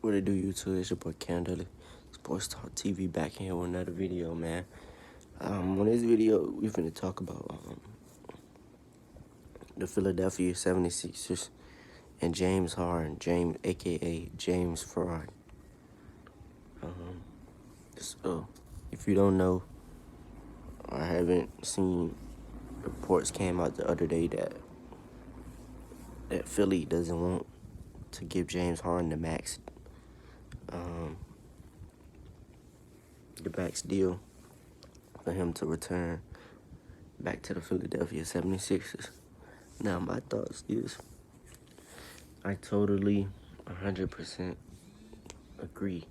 What it do, YouTube? It's your boy Candle, Sports Talk TV, back here with another video, man. On this video, we finna talk about the Philadelphia 76ers and James Harden, aka James Fry. So, if you don't know, I haven't seen reports came out the other day that Philly doesn't want to give James Harden the max deal for him to return back to the Philadelphia 76ers. Now, my thoughts is I totally 100% agree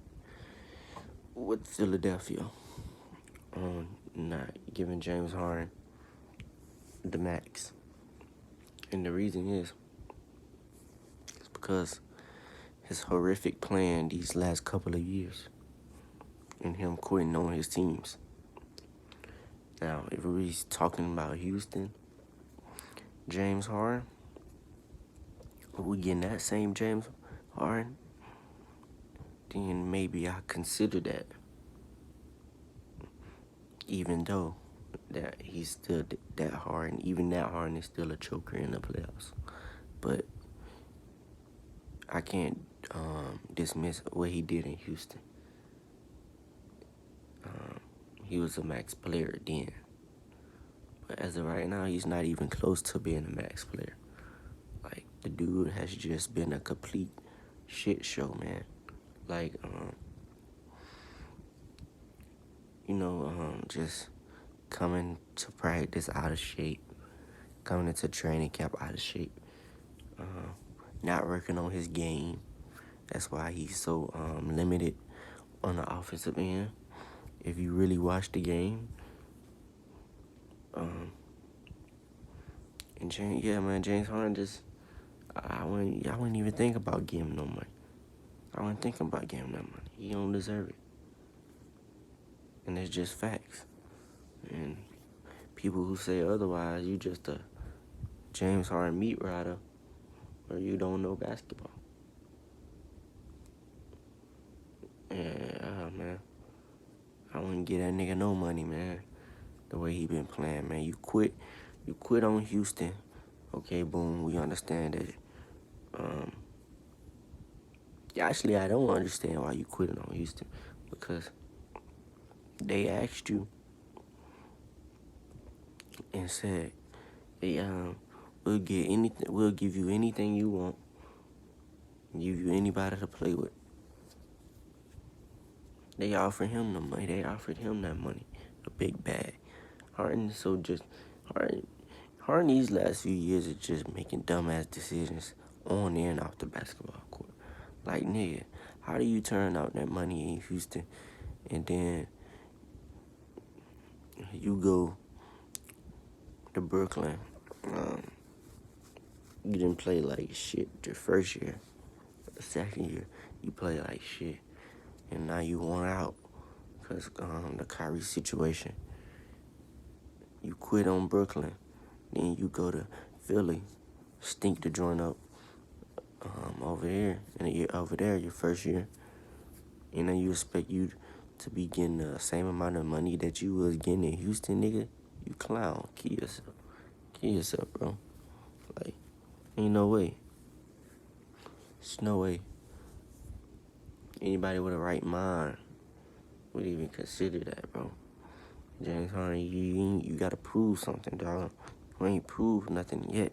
with Philadelphia on not giving James Harden the max. And the reason is because his horrific plan these last couple of years and him quitting on his teams. Now, if we're talking about Houston, James Harden, if we getting that same James Harden, then maybe I consider that, even though that he's still that hard, and even that Harden is still a choker in the playoffs. But I can't dismiss what he did in Houston. He was a max player then. But as of right now, he's not even close to being a max player. Like, the dude has just been a complete shit show, man. Like, just coming to practice out of shape, coming into training camp out of shape, not working on his game. That's why he's so limited on the offensive end. If you really watch the game, and James Harden just, I wouldn't even think about giving him no money. I wouldn't think about giving him that money. He don't deserve it. And it's just facts. And people who say otherwise, you just a James Harden meat rider, or you don't know basketball. And, man, I wouldn't give that nigga no money, man. The way he been playing, man. You quit on Houston. Okay, boom, we understand that. Actually, I don't understand why you quitting on Houston, because they asked you and said, "Hey, we'll give you anything you want, give you anybody to play with." They offered him the money. They offered him that money, a big bag. Harden these last few years is just making dumbass decisions on and off the basketball court. Like, nigga, how do you turn out that money in Houston and then you go to Brooklyn? You didn't play like shit your first year. The second year, you play like shit. And now you want out because the Kyrie situation. You quit on Brooklyn. Then you go to Philly, stink the joint up over here. And over there, your first year. And then you expect you to be getting the same amount of money that you was getting in Houston, nigga? You clown. Kill yourself. Kill yourself, bro. Like, ain't no way. There's no way anybody with a right mind would even consider that, bro. James Harden, you gotta prove something, dog. You ain't proved nothing yet.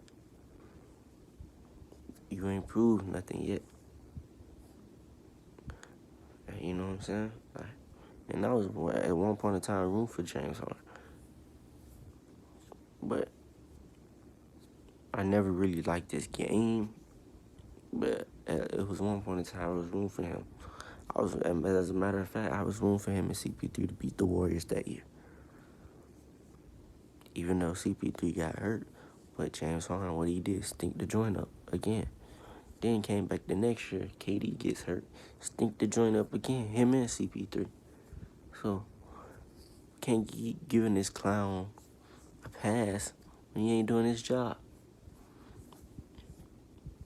You ain't proved nothing yet. You know what I'm saying? And I was at one point in time rooting for James Harden, but I never really liked this game. But it was one point in time I was rooting for him. As a matter of fact, I was rooting for him and CP3 to beat the Warriors that year. Even though CP3 got hurt, but James Harden, what he did, stink the joint up again. Then came back the next year, KD gets hurt, stink the joint up again, him and CP3. So, can't keep giving this clown a pass when he ain't doing his job.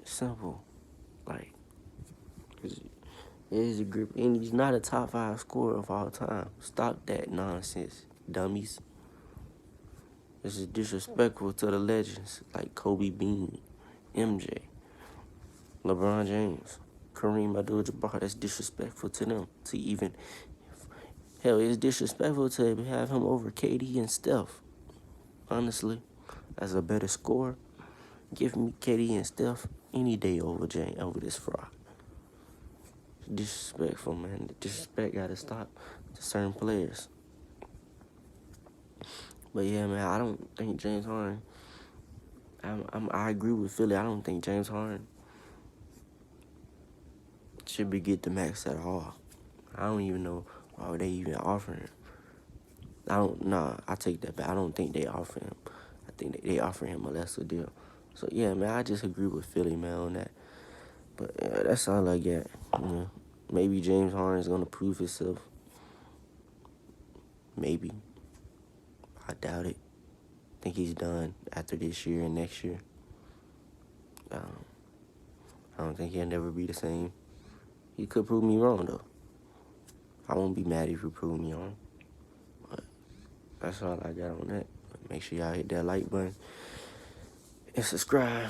Simple. Like, He's a grip, and he's not a top 5 scorer of all time. Stop that nonsense, dummies. This is disrespectful to the legends like Kobe Bean, MJ, LeBron James, Kareem Abdul-Jabbar. That's disrespectful to them. To even, hell, it's disrespectful to have him over KD and Steph. Honestly, as a better scorer, give me KD and Steph any day over this fraud. Disrespectful, man. The disrespect gotta stop to certain players. But yeah, man, I don't think James Harden. I agree with Philly. I don't think James Harden should be get the max at all. I don't even know why would they even offer him. I take that back. I don't think they offer him. I think they offer him a lesser deal. So yeah, man, I just agree with Philly, man, on that. But yeah, that's all I got. Maybe James Harden is gonna prove himself. Maybe. I doubt it. I think he's done after this year and next year. I don't think he'll never be the same. He could prove me wrong, though. I won't be mad if you prove me wrong. But that's all I got on that. But make sure y'all hit that like button and subscribe.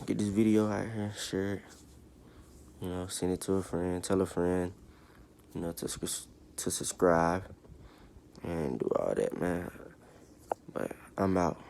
Get this video out here, share it. Send it to a friend, tell a friend, to subscribe and do all that, man. But I'm out.